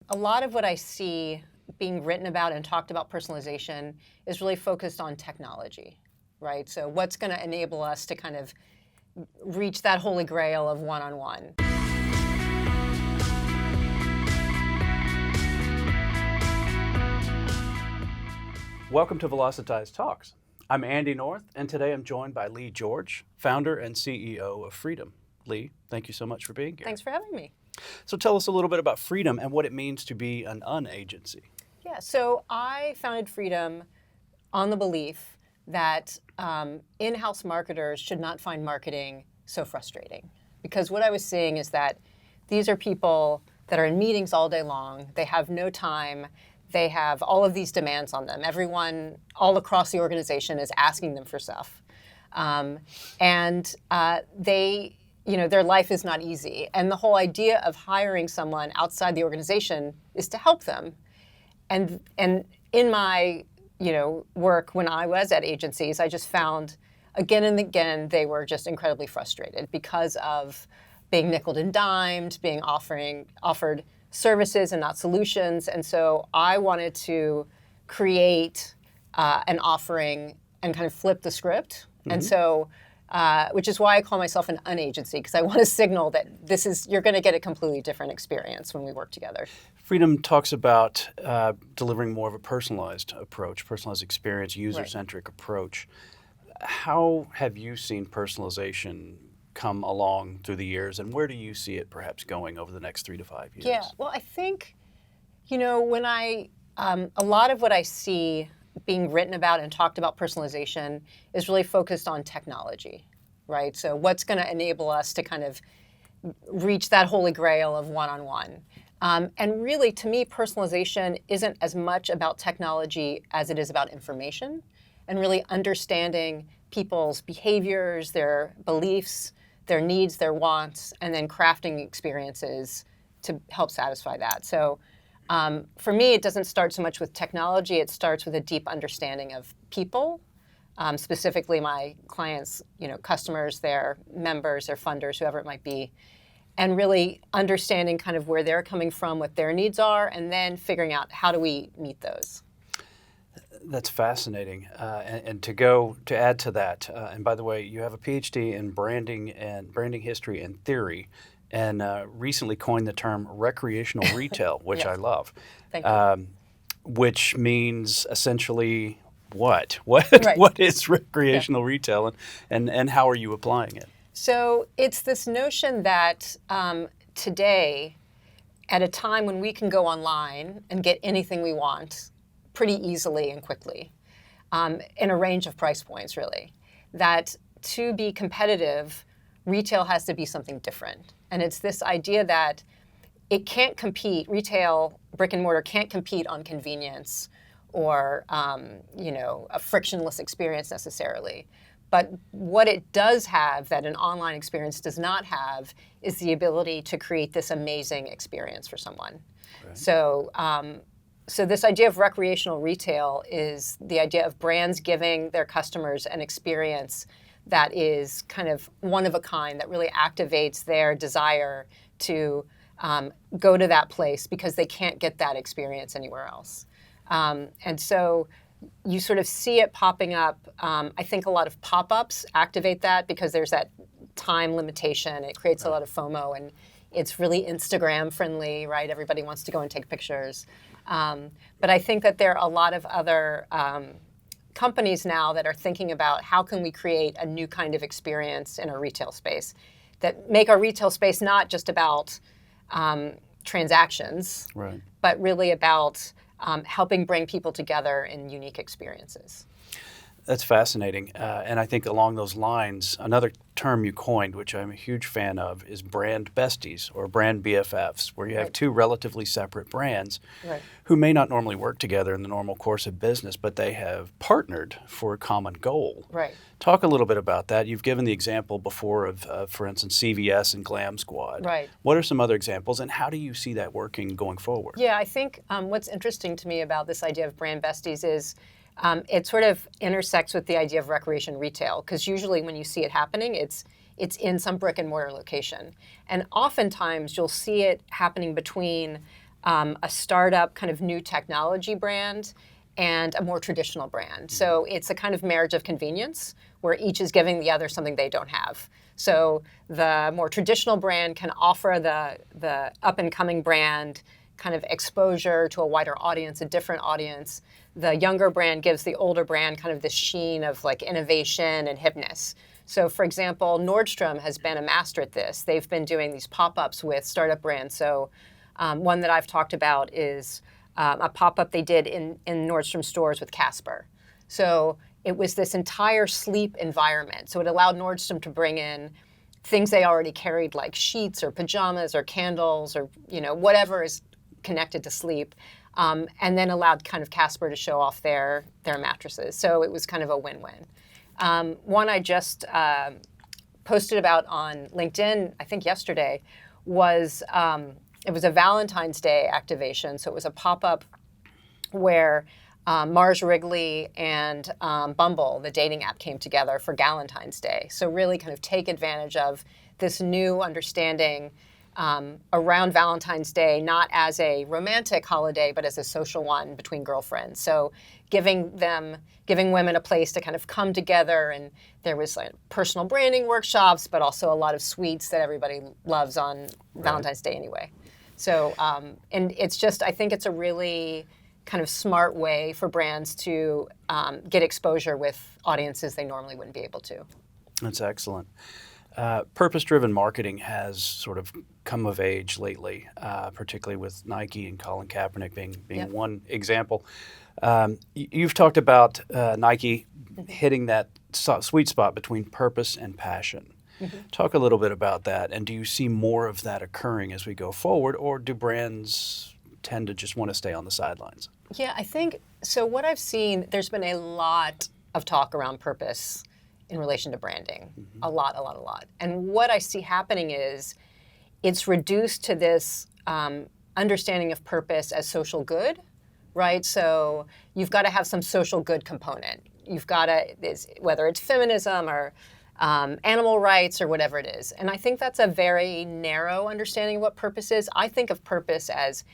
A lot of what I see being written about and talked about personalization is really focused on technology, right? So what's going to enable us to kind of reach that holy grail of one-on-one. Welcome to Velocitize Talks. I'm Andy North, and today I'm joined by Leigh George, founder and CEO of Freedom. Leigh, thank you so much for being here. Thanks for having me. So tell us a little bit about Freedom and what it means to be an unagency. Yeah, so I founded Freedom on the belief that in-house marketers should not find marketing so frustrating. Because what I was seeing is that these are people that are in meetings all day long. They have no time. They have all of these demands on them. Everyone all across the organization is asking them for stuff. Their life is not easy. And the whole idea of hiring someone outside the organization is to help them. And in my work when I was at agencies, I just found again and again they were just incredibly frustrated because of being nickeled and dimed, being offered services and not solutions. And so I wanted to create an offering and kind of flip the script. Mm-hmm. And so, which is why I call myself an unagency, because I want to signal that you're going to get a completely different experience when we work together. Freedom talks about delivering more of a personalized approach, personalized experience, user-centric approach. How have you seen personalization come along through the years, and where do you see it perhaps going over the next 3 to 5 years? Yeah, well, I think, when a lot of what I see being written about and talked about personalization is really focused on technology, right? So what's going to enable us to kind of reach that holy grail of one-on-one. And really, to me, personalization isn't as much about technology as it is about information and really understanding people's behaviors, their beliefs, their needs, their wants, and then crafting experiences to help satisfy that. So for me, it doesn't start so much with technology. It starts with a deep understanding of people, specifically my clients, customers, their members, their funders, whoever it might be, and really understanding kind of where they're coming from, what their needs are, and then figuring out how do we meet those. That's fascinating. And to add to that, and by the way, you have a PhD in branding history and theory, and recently coined the term recreational retail, which Yes. I love. Thank you. Which means essentially what? What Right. What is recreational retail, and how are you applying it? So it's this notion that today, at a time when we can go online and get anything we want pretty easily and quickly, in a range of price points, really, that to be competitive, retail has to be something different. And it's this idea that it can't compete, retail, brick and mortar can't compete on convenience or a frictionless experience necessarily. But what it does have that an online experience does not have is the ability to create this amazing experience for someone. Right. So this idea of recreational retail is the idea of brands giving their customers an experience that is kind of one of a kind, that really activates their desire to go to that place because they can't get that experience anywhere else. And so you sort of see it popping up. I think a lot of pop-ups activate that because there's that time limitation. It creates a lot of FOMO, and it's really Instagram friendly, right? Everybody wants to go and take pictures. But I think that there are a lot of other companies now that are thinking about how can we create a new kind of experience in our retail space that make our retail space not just about transactions, right, but really about helping bring people together in unique experiences. That's fascinating. And I think along those lines, another term you coined, which I'm a huge fan of, is brand besties or brand BFFs, where you have two relatively separate brands who may not normally work together in the normal course of business, but they have partnered for a common goal. Right. Talk a little bit about that. You've given the example before of, for instance, CVS and Glam Squad. Right. What are some other examples, and how do you see that working going forward? Yeah, I think what's interesting to me about this idea of brand besties is it sort of intersects with the idea of recreation retail, because usually when you see it happening, it's in some brick and mortar location. And oftentimes you'll see it happening between a startup kind of new technology brand, and a more traditional brand. So it's a kind of marriage of convenience where each is giving the other something they don't have. So the more traditional brand can offer the up-and-coming brand kind of exposure to a wider audience, a different audience. The younger brand gives the older brand kind of this sheen of like innovation and hipness. So for example, Nordstrom has been a master at this. They've been doing these pop-ups with startup brands. So one that I've talked about is a pop-up they did in Nordstrom stores with Casper. So it was this entire sleep environment. So it allowed Nordstrom to bring in things they already carried, like sheets or pajamas or candles or whatever is connected to sleep, and then allowed kind of Casper to show off their mattresses. So it was kind of a win-win. One I just posted about on LinkedIn, I think yesterday, was it was a Valentine's Day activation. So it was a pop-up where Mars Wrigley and Bumble, the dating app, came together for Galentine's Day. So really kind of take advantage of this new understanding around Valentine's Day, not as a romantic holiday, but as a social one between girlfriends. So giving women a place to kind of come together, and there was like personal branding workshops, but also a lot of sweets that everybody loves on Valentine's Day anyway. So, and it's just, I think it's a really kind of smart way for brands to get exposure with audiences they normally wouldn't be able to. That's excellent. Purpose-driven marketing has sort of come of age lately, particularly with Nike and Colin Kaepernick being one example. You've talked about Nike hitting that sweet spot between purpose and passion. Talk a little bit about that, and do you see more of that occurring as we go forward, or do brands tend to just want to stay on the sidelines? Yeah, I think, so what I've seen, there's been a lot of talk around purpose in relation to branding. A lot. And what I see happening is it's reduced to this understanding of purpose as social good, right? So you've got to have some social good component. You've got to, whether it's feminism or animal rights or whatever it is. And I think that's a very narrow understanding of what purpose is. I think of purpose as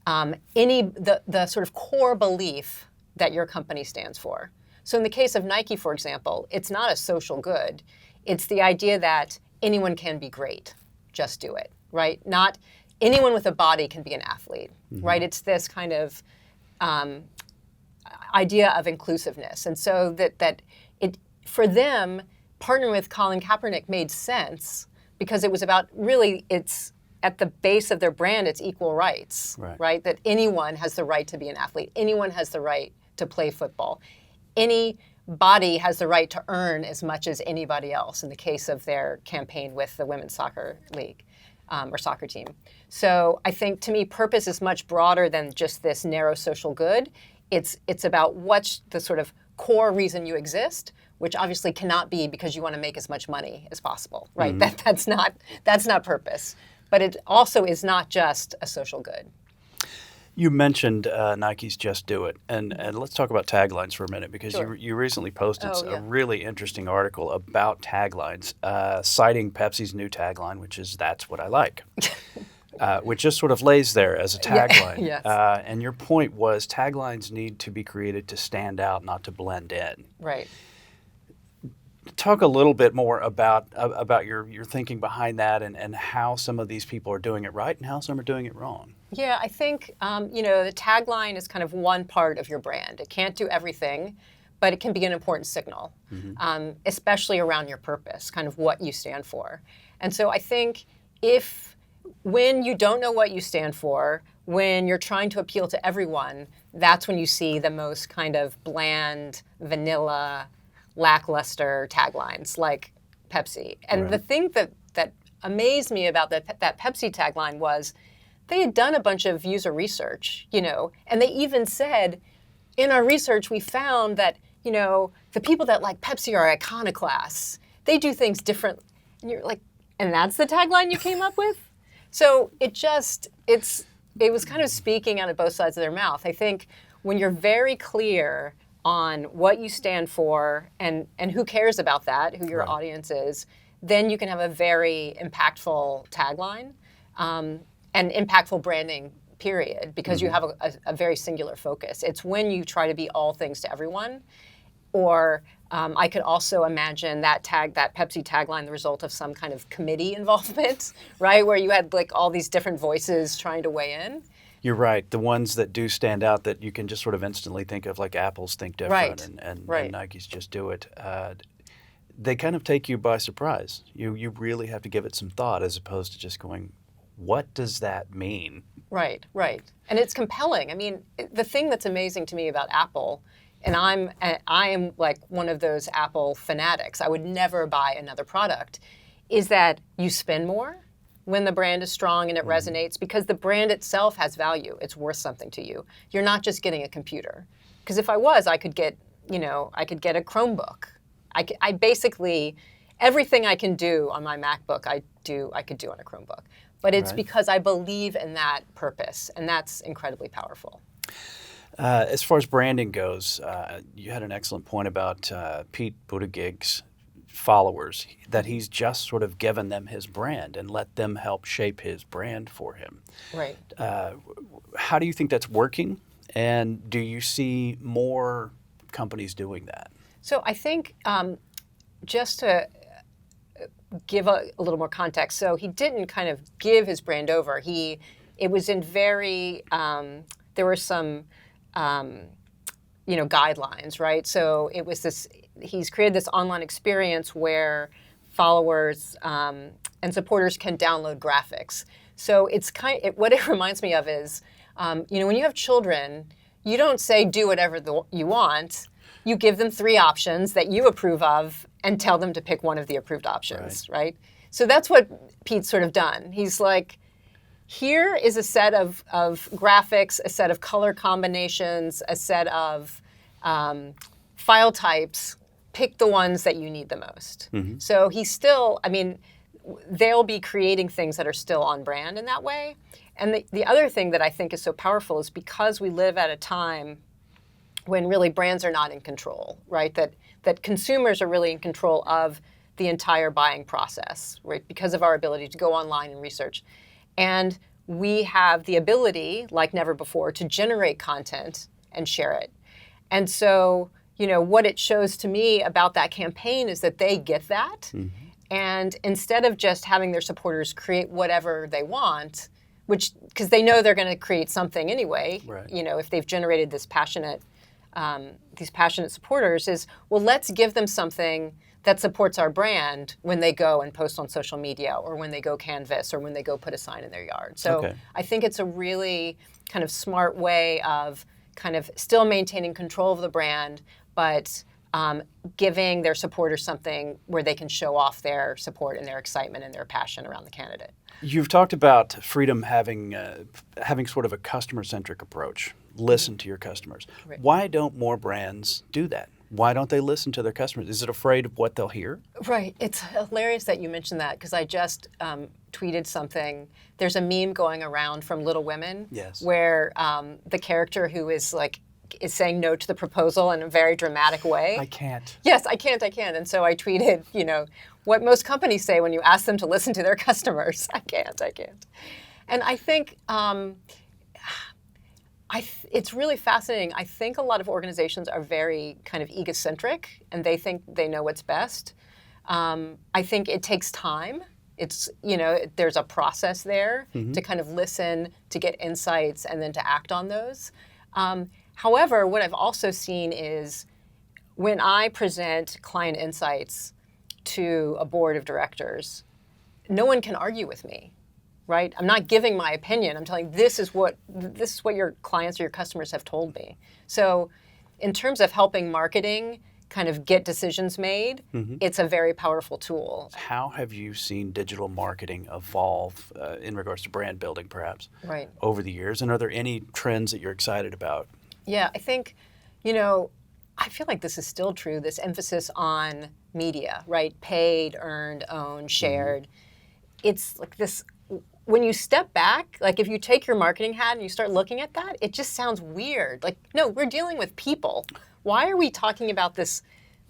the sort of core belief that your company stands for. So in the case of Nike, for example, it's not a social good. It's the idea that anyone can be great. Just do it, right? Not anyone with a body can be an athlete, right? It's this kind of idea of inclusiveness. And so that it, for them, partnering with Colin Kaepernick made sense because it was about really, it's at the base of their brand, it's equal rights, right? That anyone has the right to be an athlete. Anyone has the right to play football. Any body has the right to earn as much as anybody else in the case of their campaign with the women's soccer league or soccer team. So I think, to me, purpose is much broader than just this narrow social good. It's about what's the sort of core reason you exist, which obviously cannot be because you want to make as much money as possible, right? That's not purpose. But it also is not just a social good. You mentioned Nike's Just Do It, and let's talk about taglines for a minute, because you recently posted a really interesting article about taglines, citing Pepsi's new tagline, which is "That's what I like," which just sort of lays there as a tagline. Yes. And your point was taglines need to be created to stand out, not to blend in. Right. Talk a little bit more about your thinking behind that, and how some of these people are doing it right and how some are doing it wrong. Yeah, I think the tagline is kind of one part of your brand. It can't do everything, but it can be an important signal, especially around your purpose, kind of what you stand for. And so I think when you don't know what you stand for, when you're trying to appeal to everyone, that's when you see the most kind of bland, vanilla, lackluster taglines like Pepsi. And the thing that amazed me about that Pepsi tagline was they had done a bunch of user research, and they even said, in our research, we found that, the people that like Pepsi are iconoclasts. They do things different. And you're like, and that's the tagline you came up with? So it was kind of speaking out of both sides of their mouth. I think when you're very clear on what you stand for and who cares about that, who your audience is, then you can have a very impactful tagline and impactful branding period, because you have a very singular focus. It's when you try to be all things to everyone. Or I could also imagine that Pepsi tagline, the result of some kind of committee involvement, right? Where you had like all these different voices trying to weigh in. You're right. The ones that do stand out that you can just sort of instantly think of, like Apple's Think Different and Nike's Just Do It. They kind of take you by surprise. You really have to give it some thought, as opposed to just going, what does that mean? Right. And it's compelling. I mean, the thing that's amazing to me about Apple, and I am like one of those Apple fanatics, I would never buy another product, is that you spend more when the brand is strong and it resonates, because the brand itself has value. It's worth something to you. You're not just getting a computer. Because if I was, I could get a Chromebook. I basically, everything I can do on my MacBook, I could do on a Chromebook. But it's because I believe in that purpose, and that's incredibly powerful. As far as branding goes, you had an excellent point about Pete Buttigieg's followers, that he's just sort of given them his brand and let them help shape his brand for him. Right. How do you think that's working? And do you see more companies doing that? So I think just to give a little more context, so he didn't kind of give his brand over. It was in very, there were some, guidelines, right? So it was he's created this online experience where followers and supporters can download graphics. So it's what it reminds me of is, when you have children, you don't say do whatever you want. You give them 3 options that you approve of and tell them to pick one of the approved options, right? So that's what Pete's sort of done. He's like, here is a set of graphics, a set of color combinations, a set of file types. Pick the ones that you need the most. Mm-hmm. So he's still, they'll be creating things that are still on brand in that way. And the other thing that I think is so powerful is because we live at a time when really brands are not in control, right? That consumers are really in control of the entire buying process, right? Because of our ability to go online and research. And we have the ability, like never before, to generate content and share it. And so, what it shows to me about that campaign is that they get that. Mm-hmm. And instead of just having their supporters create whatever they want, because they know they're going to create something anyway, right. If they've generated these passionate supporters, is, well, let's give them something that supports our brand when they go and post on social media, or when they go canvas, or when they go put a sign in their yard. So I think it's a really kind of smart way of kind of still maintaining control of the brand, but giving their supporters something where they can show off their support and their excitement and their passion around the candidate. You've talked about freedom having sort of a customer-centric approach. Listen to your customers. Right. Why don't more brands do that? Why don't they listen to their customers? Is it afraid of what they'll hear? Right. It's hilarious that you mentioned that, because I just tweeted something. There's a meme going around from Little Women, where the character who is saying no to the proposal in a very dramatic way. I can't. Yes, I can't. And so I tweeted, what most companies say when you ask them to listen to their customers. I can't. And I think it's really fascinating. I think a lot of organizations are very kind of egocentric, and they think they know what's best. I think it takes time. It's, there's a process there to kind of listen, to get insights, and then to act on those. However, what I've also seen is when I present client insights to a board of directors, no one can argue with me, right? I'm not giving my opinion. I'm telling this is what your clients or your customers have told me. So in terms of helping marketing kind of get decisions made, it's a very powerful tool. How have you seen digital marketing evolve in regards to brand building, perhaps, over the years? And are there any trends that you're excited about? Yeah, I think, I feel like this is still true, this emphasis on media, right? Paid, earned, owned, shared. It's like this, when you step back, like if you take your marketing hat and you start looking at that, it just sounds weird. Like, no, we're dealing with people. Why are we talking about this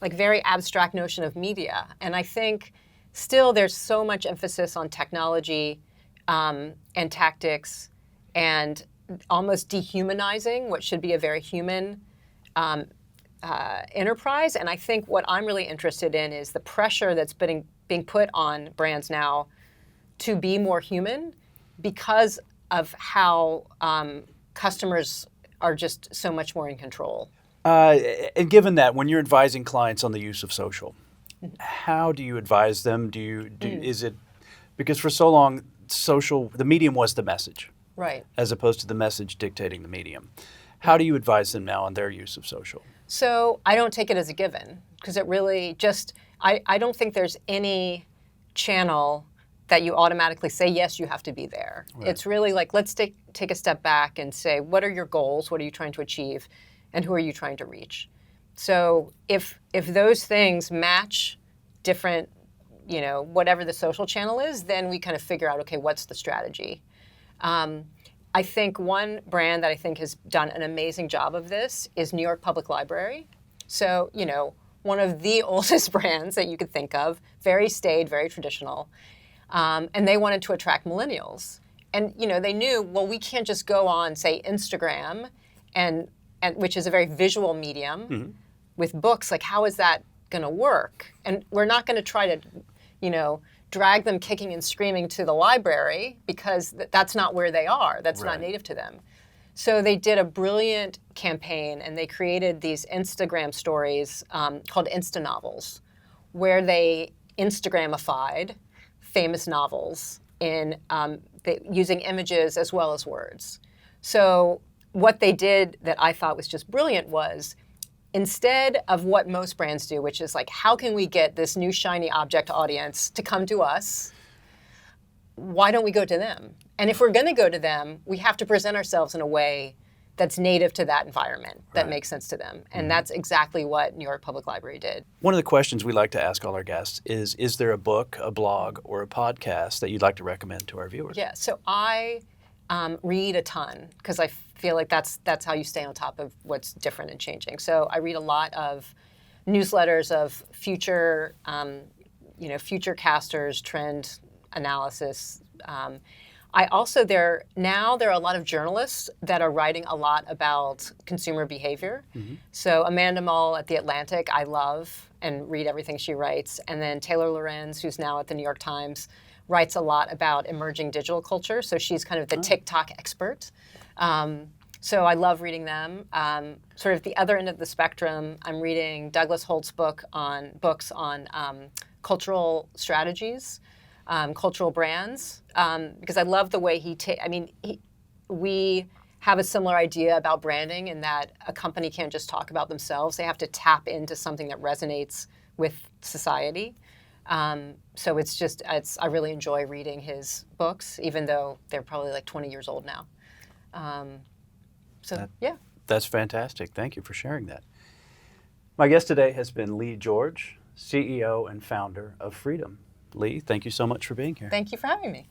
like very abstract notion of media? And I think still there's so much emphasis on technology and tactics and almost dehumanizing what should be a very human enterprise. And I think what I'm really interested in is the pressure that's being put on brands now to be more human because of how customers are just so much more in control. And given that, when you're advising clients on the use of social, how do you advise them? Is it because for so long social, the medium was the message, Right. as opposed to the message dictating the medium. How do you advise them now on their use of social? So I don't take it as a given because it really just, I don't think there's any channel that you automatically say, yes, you have to be there. Right. It's really like, let's take a step back and say, what are your goals? What are you trying to achieve? And who are you trying to reach? So if those things match different, whatever the social channel is, then we kind of figure out, okay, what's the strategy? I think one brand that I think has done an amazing job of this is New York Public Library. So, one of the oldest brands that you could think of, very staid, very traditional. And they wanted to attract millennials. And, they knew, well, we can't just go on, say, Instagram, and which is a very visual medium, with books. Like, how is that going to work? And we're not going to try to, drag them kicking and screaming to the library because that's not where they are. That's not native to them. So they did a brilliant campaign, and they created these Instagram stories called Insta Novels, where they Instagramified famous novels in using images as well as words. So what they did that I thought was just brilliant was, instead of what most brands do, which is like, how can we get this new shiny object audience to come to us? Why don't we go to them? And if we're going to go to them, we have to present ourselves in a way that's native to that environment, that makes sense to them. And that's exactly what New York Public Library did. One of the questions we like to ask all our guests is there a book, a blog, or a podcast that you'd like to recommend to our viewers? Yeah, so I read a ton because I feel like that's how you stay on top of what's different and changing. So I read a lot of newsletters of future casters, trend analysis. I also there are a lot of journalists that are writing a lot about consumer behavior. So Amanda Mull at The Atlantic, I love and read everything she writes. And then Taylor Lorenz, who's now at the New York Times, writes a lot about emerging digital culture. So she's kind of the TikTok expert. So I love reading them. Sort of the other end of the spectrum, I'm reading Douglas Holt's books on cultural strategies, cultural brands, because I love the way we have a similar idea about branding in that a company can't just talk about themselves. They have to tap into something that resonates with society. So I really enjoy reading his books, even though they're probably like 20 years old now. That's fantastic. Thank you for sharing that. My guest today has been Leigh George, CEO and founder of Freedom. Leigh, thank you so much for being here. Thank you for having me.